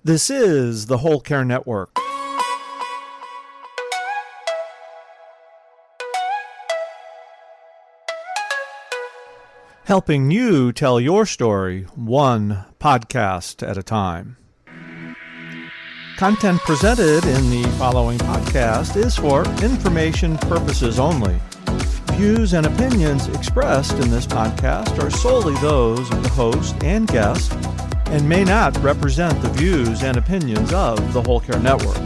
This is the Whole Care Network. Helping you tell your story one podcast at a time. Content presented in the following podcast is for information purposes only. Views and opinions expressed in this podcast are solely those of the host and guest and may not represent the views and opinions of the Whole Care Network.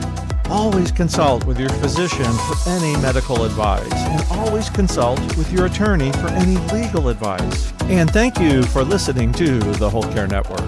Always consult with your physician for any medical advice, and always consult with your attorney for any legal advice. And thank you for listening to the Whole Care Network.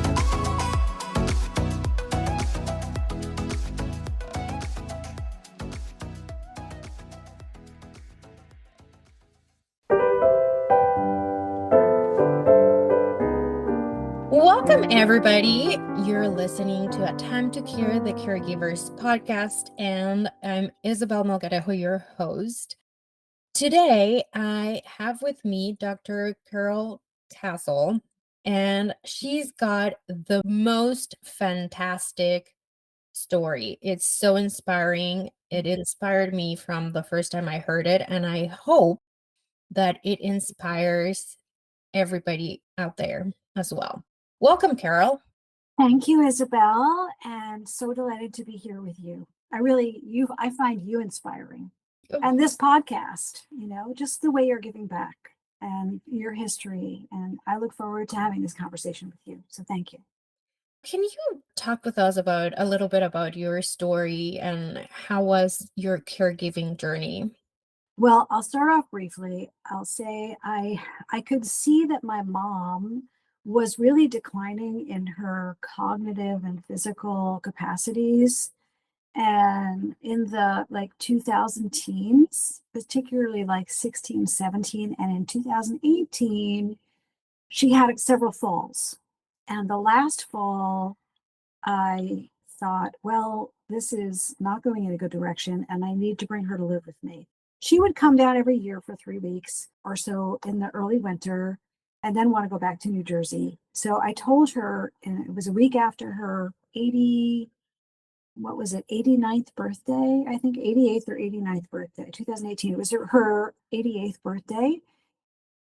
Welcome, everybody. You're listening to A Time to Care, the Caregivers podcast, and I'm Isabel Melgarejo, your host. Today, I have with me Dr. Kerul Kessel, and she's got the most fantastic story. It's so inspiring. It inspired me from the first time I heard it, and I hope that it inspires everybody out there as well. Welcome, Kerul. Thank you, Isabel, and so delighted to be here with you. I find you inspiring. And this podcast, just the way you're giving back and your history. And I look forward to having this conversation with you. So thank you. Can you talk with us a little bit about your story and how was your caregiving journey? Well, I'll start off briefly. I'll say I could see that my mom was really declining in her cognitive and physical capacities. And in the 2000 teens, particularly 16, 17, and in 2018, she had several falls. And the last fall, I thought, well, this is not going in a good direction, and I need to bring her to live with me. She would come down every year for 3 weeks or so in the early winter and then want to go back to New Jersey. So I told her, and it was a week after her 89th birthday, I think 88th or 89th birthday, 2018. It was her 88th birthday.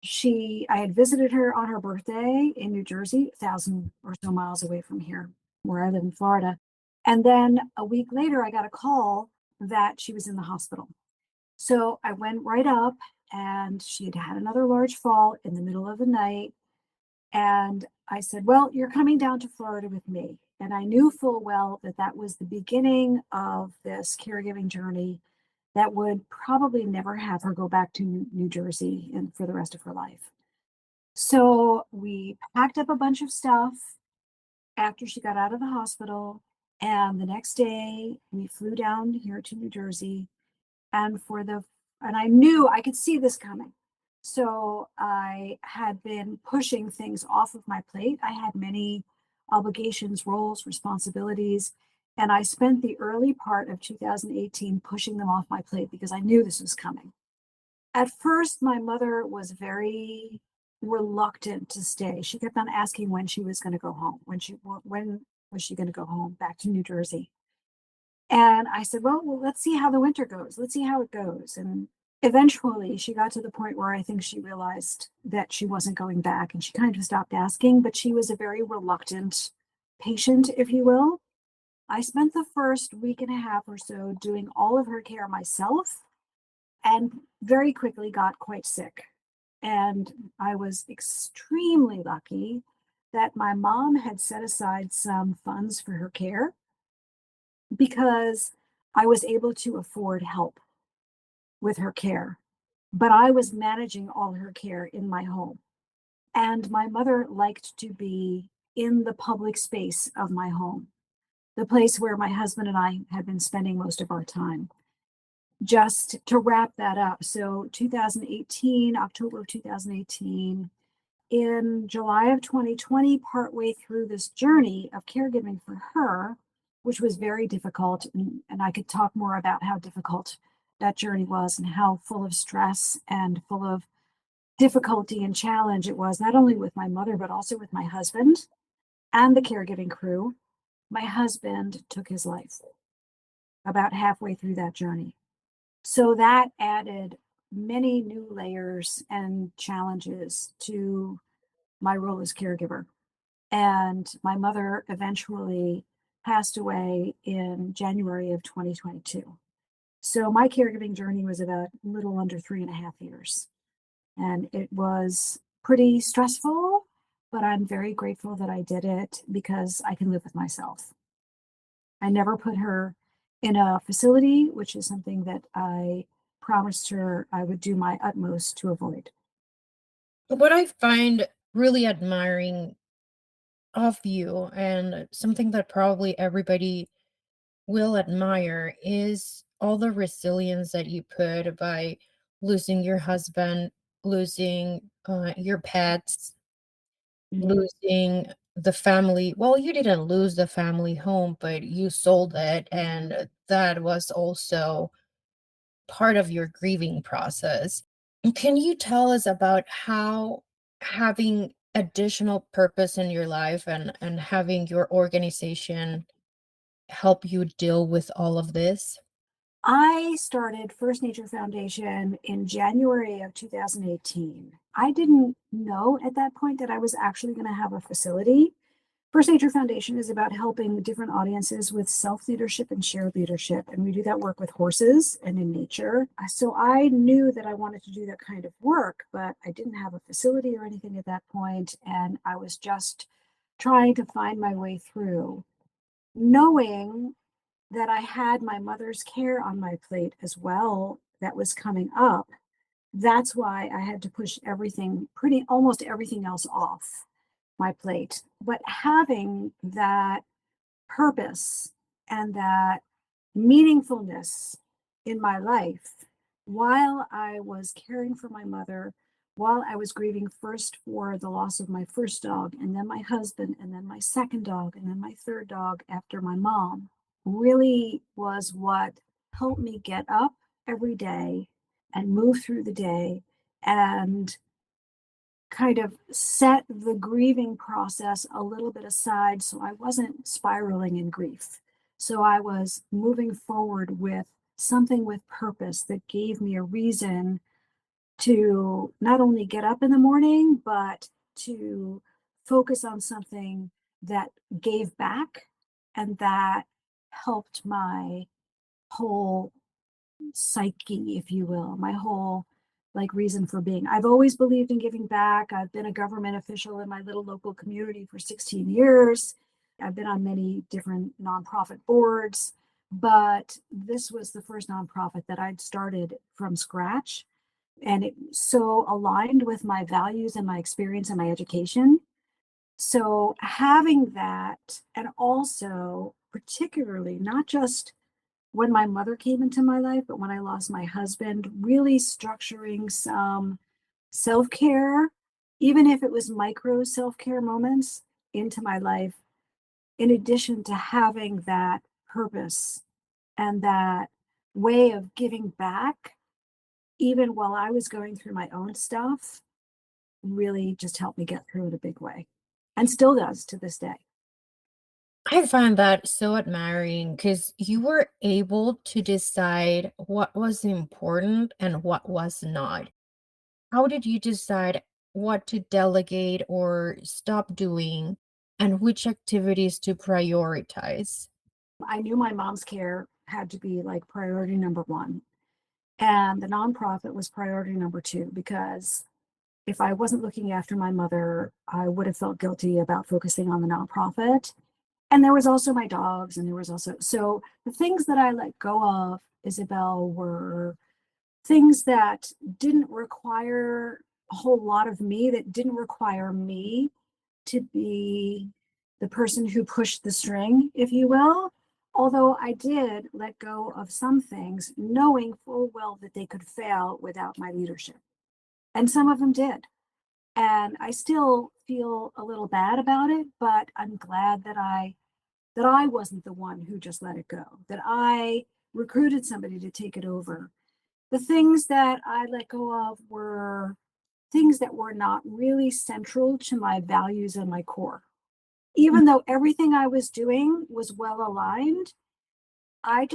I had visited her on her birthday in New Jersey, 1,000 or so miles away from here, where I live in Florida. And then a week later, I got a call that she was in the hospital. So I went right up, and she had had another large fall in the middle of the night. And I said, well, you're coming down to Florida with me. And I knew full well that that was the beginning of this caregiving journey that would probably never have her go back to New Jersey and for the rest of her life. So we packed up a bunch of stuff after she got out of the hospital. And the next day we flew down here to New Jersey. And I knew I could see this coming. So I had been pushing things off of my plate. I had many obligations, roles, responsibilities, and I spent the early part of 2018 pushing them off my plate because I knew this was coming. At first, my mother was very reluctant to stay. She kept on asking when she was going to go home, when was she going to go home back to New Jersey. And I said, well, let's see how the winter goes. Let's see how it goes. And eventually she got to the point where I think she realized that she wasn't going back, and she kind of stopped asking, but she was a very reluctant patient, if you will. I spent the first week and a half or so doing all of her care myself and very quickly got quite sick. And I was extremely lucky that my mom had set aside some funds for her care because I was able to afford help with her care, but I was managing all her care in my home. And my mother liked to be in the public space of my home, the place where my husband and I had been spending most of our time. Just to wrap that up, so 2018, October of 2018, in July of 2020, partway through this journey of caregiving for her, which was very difficult, and I could talk more about how difficult that journey was and how full of stress and full of difficulty and challenge it was, not only with my mother, but also with my husband and the caregiving crew. my husband took his life about halfway through that journey. So that added many new layers and challenges to my role as caregiver. And my mother eventually passed away in January of 2022. So my caregiving journey was about a little under 3.5 years. And it was pretty stressful, but I'm very grateful that I did it because I can live with myself. I never put her in a facility, which is something that I promised her I would do my utmost to avoid. What I find really admiring of you, and something that probably everybody will admire, is all the resilience that you put by losing your husband, losing your pets, Mhm. losing the family. Well, you didn't lose the family home, but you sold it, and that was also part of your grieving process. Can you tell us about how having additional purpose in your life and having your organization help you deal with all of this? I started First Nature Foundation in January of 2018. I didn't know at that point that I was actually going to have a facility. First Nature Foundation is about helping different audiences with self leadership and shared leadership. And we do that work with horses and in nature. So I knew that I wanted to do that kind of work, but I didn't have a facility or anything at that point, and I was just trying to find my way through, knowing that I had my mother's care on my plate as well that was coming up. That's why I had to push everything, pretty almost everything else off my plate. But having that purpose and that meaningfulness in my life while I was caring for my mother, while I was grieving first for the loss of my first dog, and then my husband, and then my second dog, and then my third dog after my mom, really was what helped me get up every day and move through the day and kind of set the grieving process a little bit aside so I wasn't spiraling in grief. So I was moving forward with something with purpose that gave me a reason to not only get up in the morning, but to focus on something that gave back and that helped my whole psyche, if you will, my whole like reason for being. I've always believed in giving back. I've been a government official in my little local community for 16 years. I've been on many different nonprofit boards, but this was the first nonprofit that I'd started from scratch. And it so aligned with my values and my experience and my education. So having that, and also particularly not just when my mother came into my life, but when I lost my husband, really structuring some self care, even if it was micro self care moments into my life, in addition to having that purpose and that way of giving back, even while I was going through my own stuff, really just helped me get through it a big way and still does to this day. I find that so admiring because you were able to decide what was important and what was not. How did you decide what to delegate or stop doing and which activities to prioritize? I knew my mom's care had to be like priority number one. And the nonprofit was priority number two, because if I wasn't looking after my mother, I would have felt guilty about focusing on the nonprofit. And there was also my dogs, and there was also, so the things that I let go of, Isabel, were things that didn't require a whole lot of me, that didn't require me to be the person who pushed the string, if you will. Although I did let go of some things, knowing full well that they could fail without my leadership. And some of them did. And I still feel a little bad about it, but I'm glad that I wasn't the one who just let it go, that I recruited somebody to take it over. The things that I let go of were things that were not really central to my values and my core. Even though everything I was doing was well aligned, I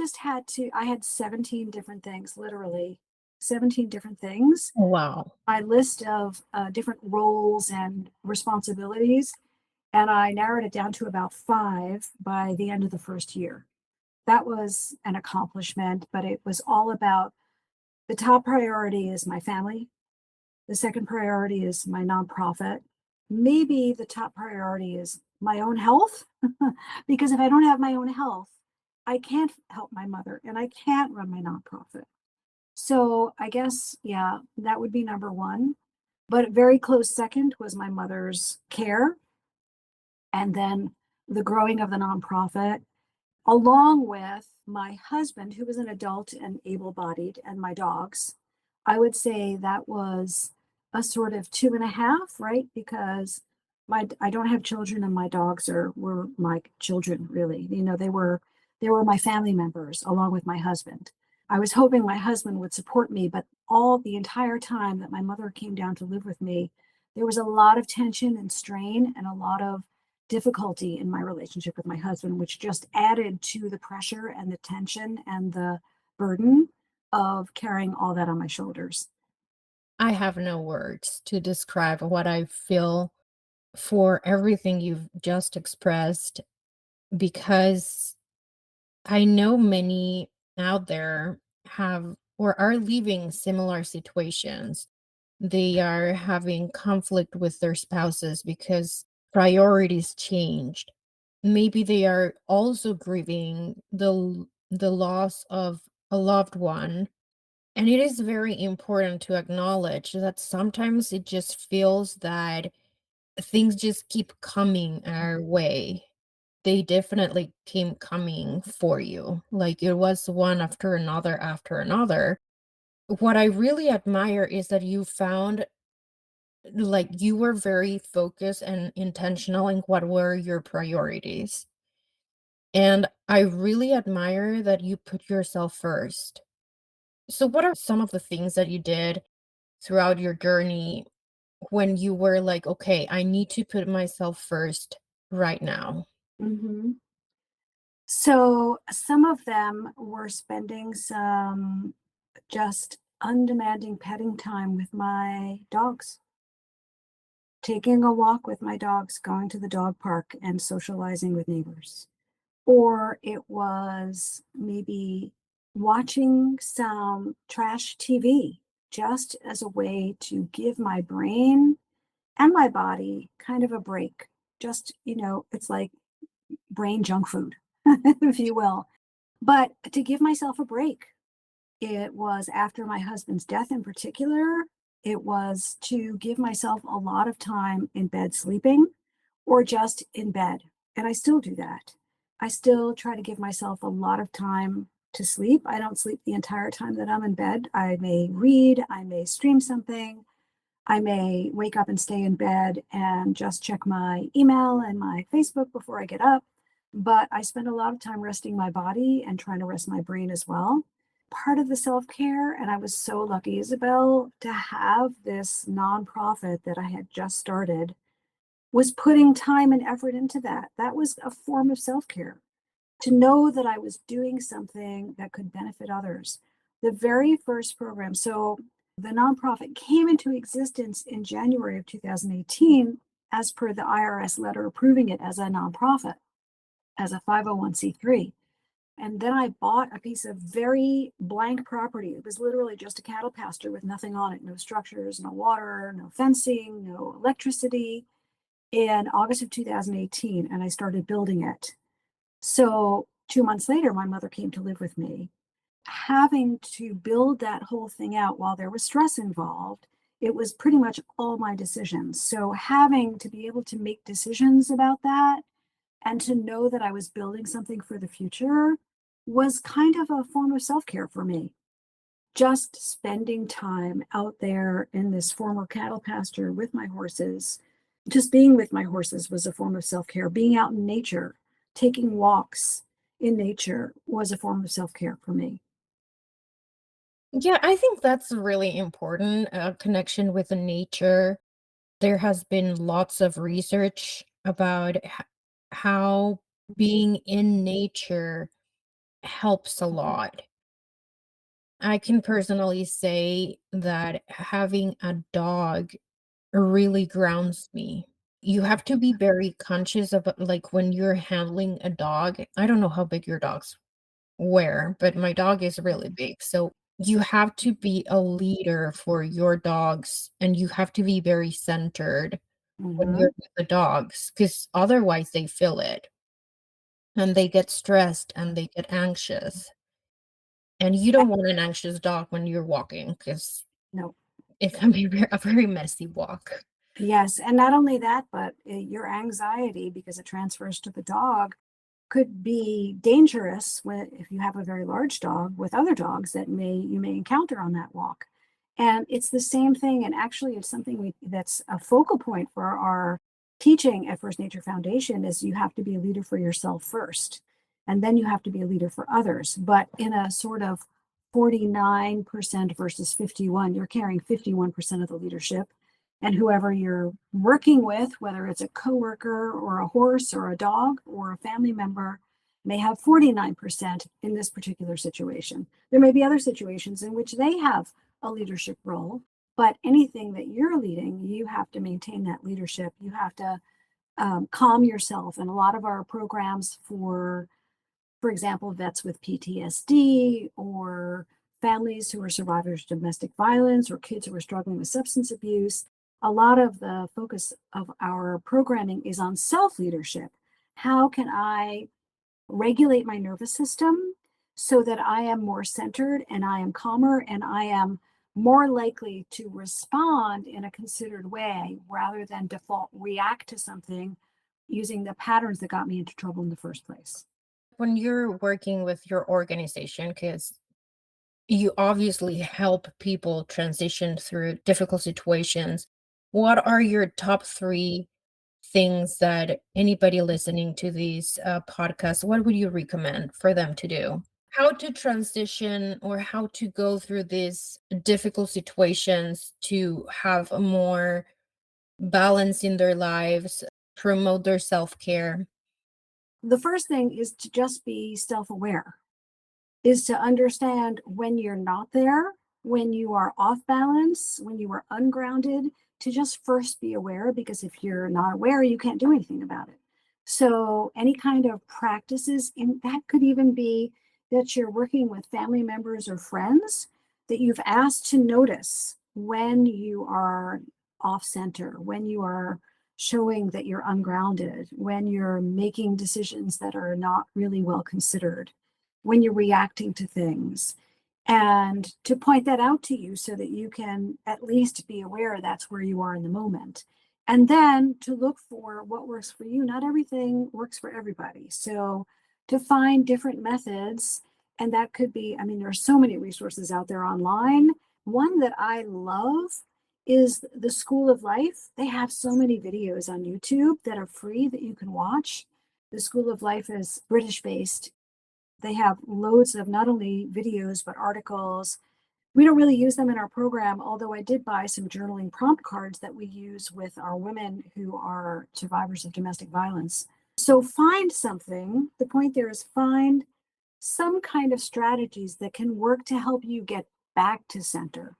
had 17 different things, literally 17 different things. Wow. My list of different roles and responsibilities, and I narrowed it down to about 5 by the end of the first year. That was an accomplishment, but it was all about the top priority is my family. The second priority is my nonprofit. Maybe the top priority is my own health, because if I don't have my own health, I can't help my mother and I can't run my nonprofit. So I guess, yeah, that would be number one. But very close second was my mother's care, and then the growing of the nonprofit, along with my husband, who was an adult and able bodied, and my dogs. I would say that was a sort of 2.5, right? Because I don't have children, and my dogs were my children, really. They were my family members along with my husband. I was hoping my husband would support me, but all the entire time that my mother came down to live with me, there was a lot of tension and strain and a lot of difficulty in my relationship with my husband, which just added to the pressure and the tension and the burden of carrying all that on my shoulders. I have no words to describe what I feel for everything you've just expressed, because I know many out there have or are leaving similar situations. They are having conflict with their spouses because priorities changed. Maybe they are also grieving the loss of a loved one. And it is very important to acknowledge that sometimes it just feels that things just keep coming our way. They definitely came coming for you. Like it was one after another. What I really admire is that you found, like, you were very focused and intentional in what were your priorities. And I really admire that you put yourself first. So, what are some of the things that you did throughout your journey when you were like, okay, I need to put myself first right now? Mm-hmm. So some of them were spending some just undemanding petting time with my dogs, taking a walk with my dogs, going to the dog park and socializing with neighbors. Or it was maybe watching some trash TV just as a way to give my brain and my body kind of a break. Just, it's like brain junk food, if you will, but to give myself a break. It was after my husband's death in particular. It was to give myself a lot of time in bed sleeping or just in bed. And I still do that. I still try to give myself a lot of time to sleep. I don't sleep the entire time that I'm in bed. I may read, I may stream something, I may wake up and stay in bed and just check my email and my Facebook before I get up. But I spend a lot of time resting my body and trying to rest my brain as well. Part of the self care, and I was so lucky, Isabel, to have this nonprofit that I had just started, was putting time and effort into that. That was a form of self care, to know that I was doing something that could benefit others. The very first program, so the nonprofit came into existence in January of 2018 as per the IRS letter approving it as a nonprofit, as a 501c3. And then I bought a piece of very blank property. It was literally just a cattle pasture with nothing on it, no structures, no water, no fencing, no electricity, in August of 2018. And I started building it. So 2 months later, my mother came to live with me. Having to build that whole thing out while there was stress involved, it was pretty much all my decisions. So having to be able to make decisions about that and to know that I was building something for the future was kind of a form of self-care for me. Just spending time out there in this former cattle pasture with my horses, just being with my horses was a form of self-care. Being out in nature, taking walks in nature was a form of self-care for me. Yeah, I think that's really important, a connection with the nature. There has been lots of research about how being in nature helps a Mhm. lot. I can personally say that having a dog really grounds me. You have to be very conscious of like when you're handling a dog. I don't know how big your dogs were, but my dog is really big. So you have to be a leader for your dogs and you have to be very centered when Mhm. you're with the dogs because otherwise they feel it and they get stressed and they get anxious. And you don't want an anxious dog when you're walking because No. it can be a very messy walk. Yes, and not only that, but your anxiety, because it transfers to the dog, could be dangerous when if you have a very large dog with other dogs that you may encounter on that walk. And it's the same thing, and actually it's something that's a focal point for our teaching at First Nature Foundation is you have to be a leader for yourself first, and then you have to be a leader for others. But in a sort of 49% versus 51, you're carrying 51% of the leadership. And whoever you're working with, whether it's a coworker or a horse or a dog or a family member, may have 49% in this particular situation. There may be other situations in which they have a leadership role, but anything that you're leading, you have to maintain that leadership. You have to calm yourself. And a lot of our programs for example, vets with PTSD or families who are survivors of domestic violence or kids who are struggling with substance abuse. A lot of the focus of our programming is on self leadership. How can I regulate my nervous system so that I am more centered and I am calmer and I am more likely to respond in a considered way rather than default react to something using the patterns that got me into trouble in the first place? When you're working with your organization, because you obviously help people transition through difficult situations, what are your top three things that anybody listening to these podcasts, what would you recommend for them to do? How to transition or how to go through these difficult situations to have a more balance in their lives, promote their self-care. The first thing is to just be self aware, is to understand when you're not there, when you are off balance, when you are ungrounded, to just first be aware, because if you're not aware, you can't do anything about it. So, any kind of practices in that could even be that you're working with family members or friends that you've asked to notice when you are off center, when you are showing that you're ungrounded, when you're making decisions that are not really well considered, when you're reacting to things, and to point that out to you so that you can at least be aware that's where you are in the moment. And then to look for what works for you. Not everything works for everybody. So to find different methods, and that could be, I mean, there are so many resources out there online. One that I love is the School of Life. They have so many videos on YouTube that are free that you can watch. The School of Life is British based. They have loads of not only videos, but articles. We don't really use them in our program, although I did buy some journaling prompt cards that we use with our women who are survivors of domestic violence. So find something. The point there is find some kind of strategies that can work to help you get back to center.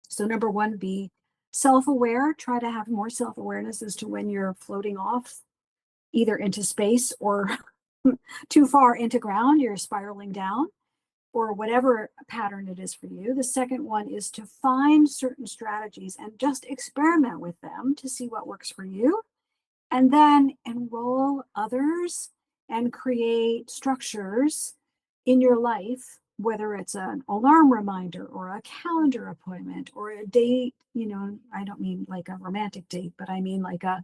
So, number one, be self aware. Try to have more self awareness as to when you're floating off either into space or too far into ground, you're spiraling down, or whatever pattern it is for you. The second one is to find certain strategies and just experiment with them to see what works for you, and then enroll others and create structures in your life, whether it's an alarm reminder or a calendar appointment or a date. I don't mean like a romantic date, but I mean like a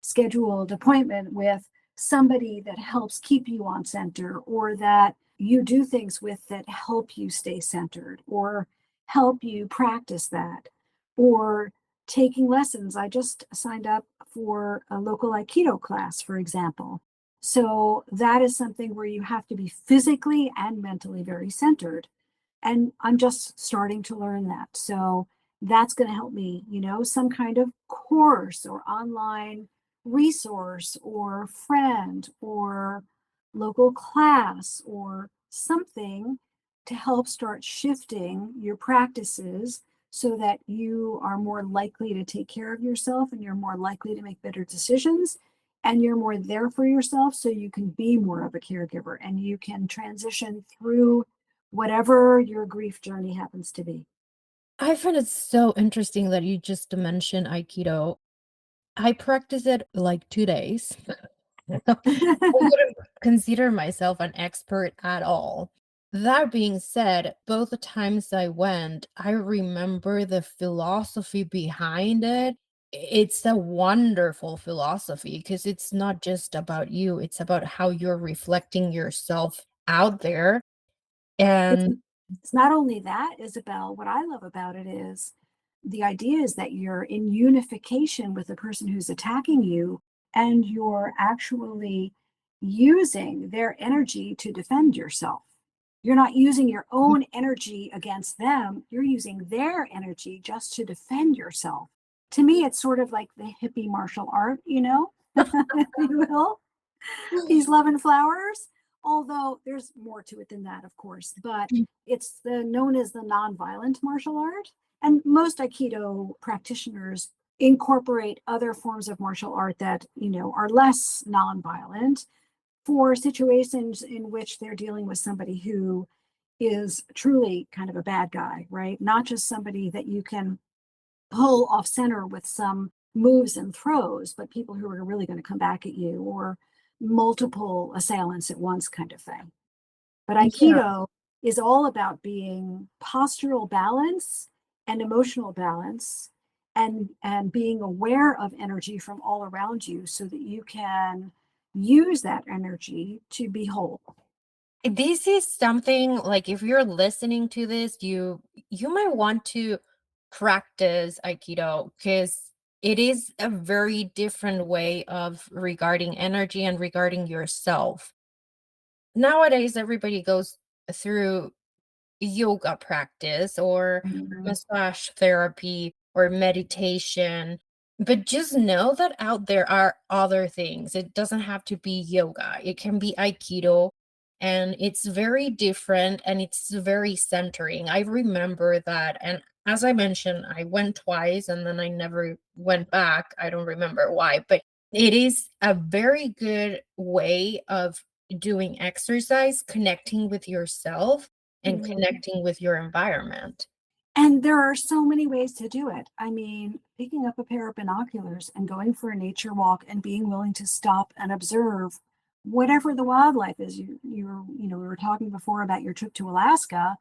scheduled appointment with somebody that helps keep you on center, or that you do things with that help you stay centered or help you practice that, or taking lessons. I just signed up for a local Aikido class, for example. So that is something where you have to be physically and mentally very centered. And I'm just starting to learn that. So that's going to help me, some kind of course or online resource or friend or local class or something to help start shifting your practices so that you are more likely to take care of yourself and you're more likely to make better decisions and you're more there for yourself so you can be more of a caregiver and you can transition through whatever your grief journey happens to be. I find it so interesting that you just mentioned Aikido. I practice it like 2 days. I wouldn't consider myself an expert at all. That being said, both the times I went, I remember the philosophy behind it. It's a wonderful philosophy because it's not just about you, it's about how you're reflecting yourself out there. It's, And it's not only that, Isabel, what I love about it is the idea is that you're in unification with the person who's attacking you and you're actually using their energy to defend yourself. You're not using your own energy against them, you're using their energy just to defend yourself. To me, it's sort of like the hippie martial art, if you will. Peace, love, and flowers. Although there's more to it than that, of course, but it's known as the nonviolent martial art. And most Aikido practitioners incorporate other forms of martial art that, are less nonviolent for situations in which they're dealing with somebody who is truly kind of a bad guy, right? Not just somebody that you can pull off center with some moves and throws, but people who are really going to come back at you or multiple assailants at once kind of thing. But yeah, Aikido is all about being postural balance and emotional balance and being aware of energy from all around you so that you can use that energy to be whole. this is something like if you're listening to this, you might want to practice Aikido because it is a very different way of regarding energy and regarding yourself. Nowadays, everybody goes through yoga practice or Mhm. massage therapy or meditation. But just know that out there are other things. It doesn't have to be yoga, it can be Aikido. And it's very different and it's very centering. I remember that. And as I mentioned, I went twice and then I never went back. I don't remember why, but it is a very good way of doing exercise, connecting with yourself and Mhm. connecting with your environment. And there are so many ways to do it. I mean, picking up a pair of binoculars and going for a nature walk and being willing to stop and observe whatever the wildlife is. We were talking before about your trip to Alaska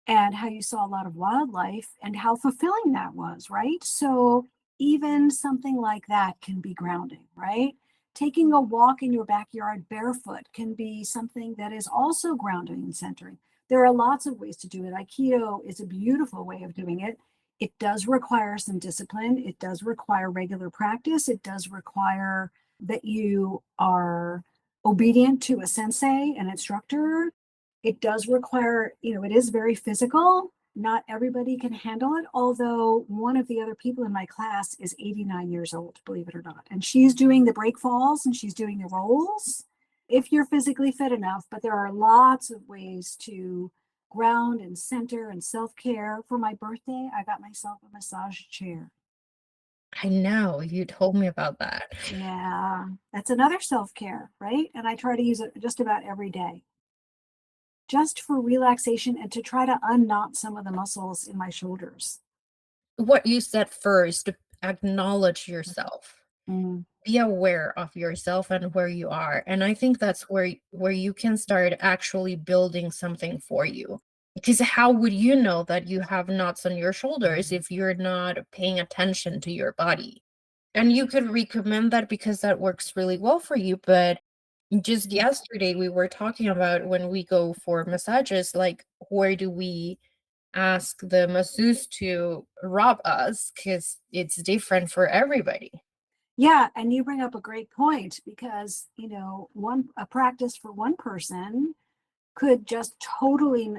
and how you saw a lot of wildlife and how fulfilling that was, right? So even something like that can be grounding, right? Taking a walk in your backyard barefoot can be something that is also grounding and centering. There are lots of ways to do it. Aikido is a beautiful way of doing it. It does require some discipline. It does require regular practice. It does require that you are obedient to a sensei, an instructor. It does require, it is very physical. Not everybody can handle it, although one of the other people in my class is 89 years old, believe it or not. And she's doing the break falls and she's doing the rolls if you're physically fit enough. But there are lots of ways to ground and center and self-care. For my birthday, I got myself a massage chair. I know you told me about that. Yeah, that's another self-care, right? And I try to use it just about every day, just for relaxation and to try to unknot some of the muscles in my shoulders. What you said first, acknowledge yourself. Mm. Be aware of yourself and where you are. And I think that's where you can start actually building something for you. Because how would you know that you have knots on your shoulders if you're not paying attention to your body? And you could recommend that because that works really well for you. But just yesterday, we were talking about when we go for massages, like where do we ask the masseuse to rub us? Because it's different for everybody. Yeah, and you bring up a great point because, one a practice for one person could just totally,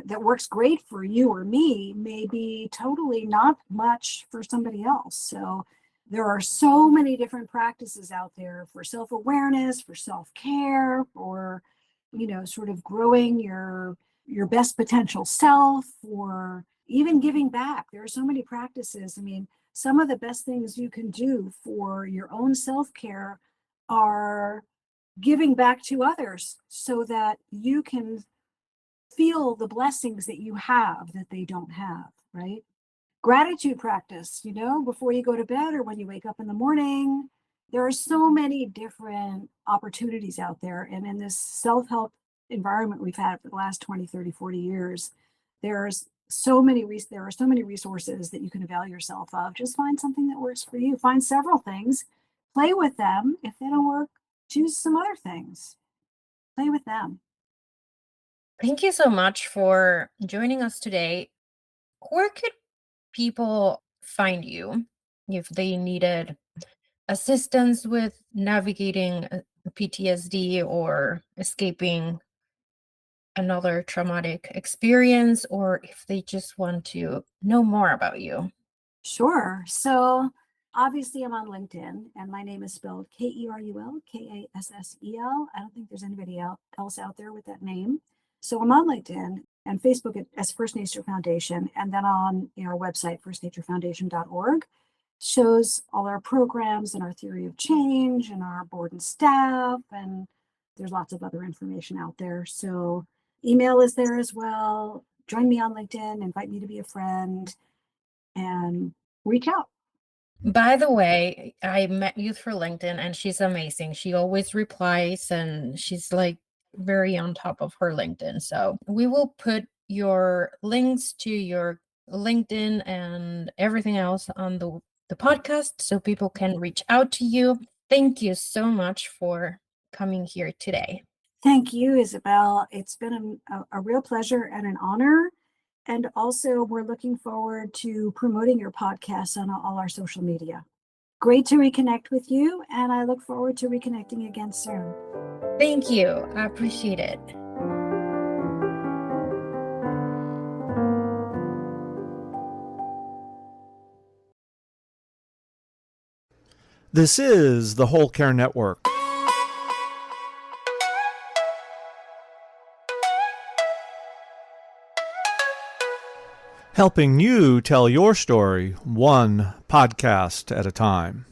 that works great for you or me may be totally not much for somebody else. So There are so many different practices out there for self-awareness, for self-care, for, sort of growing your best potential self, or even giving back. There are so many practices. I mean, some of the best things you can do for your own self-care are giving back to others so that you can feel the blessings that you have that they don't have, right? Gratitude practice, before you go to bed or when you wake up in the morning. There are so many different opportunities out there. And in this self-help environment we've had for the last 20, 30, 40 years, there are so many resources that you can avail yourself of. Just find something that works for you. Find several things, play with them. If they don't work, choose some other things, play with them. Thank you so much for joining us today. Where could people find you if they needed assistance with navigating PTSD or escaping another traumatic experience, or if they just want to know more about you? Sure. So obviously I'm on LinkedIn, and my name is spelled Kerul Kassel. I don't think there's anybody else out there with that name. So I'm on LinkedIn and Facebook as First Nature Foundation. And then on our website, firstnaturefoundation.org, shows all our programs and our theory of change and our board and staff. And there's lots of other information out there. So email is there as well. Join me on LinkedIn, invite me to be a friend, and reach out. By the way, I met you through LinkedIn and she's amazing. She always replies and she's like very on top of her LinkedIn. So we will put your links to your LinkedIn and everything else on the podcast so people can reach out to you. Thank you so much for coming here today. Thank you, Isabel. It's been a real pleasure and an honor. And also, we're looking forward to promoting your podcast on all our social media. Great to reconnect with you, and I look forward to reconnecting again soon. Thank you. I appreciate it. This is the Whole Care Network. Helping you tell your story one podcast at a time.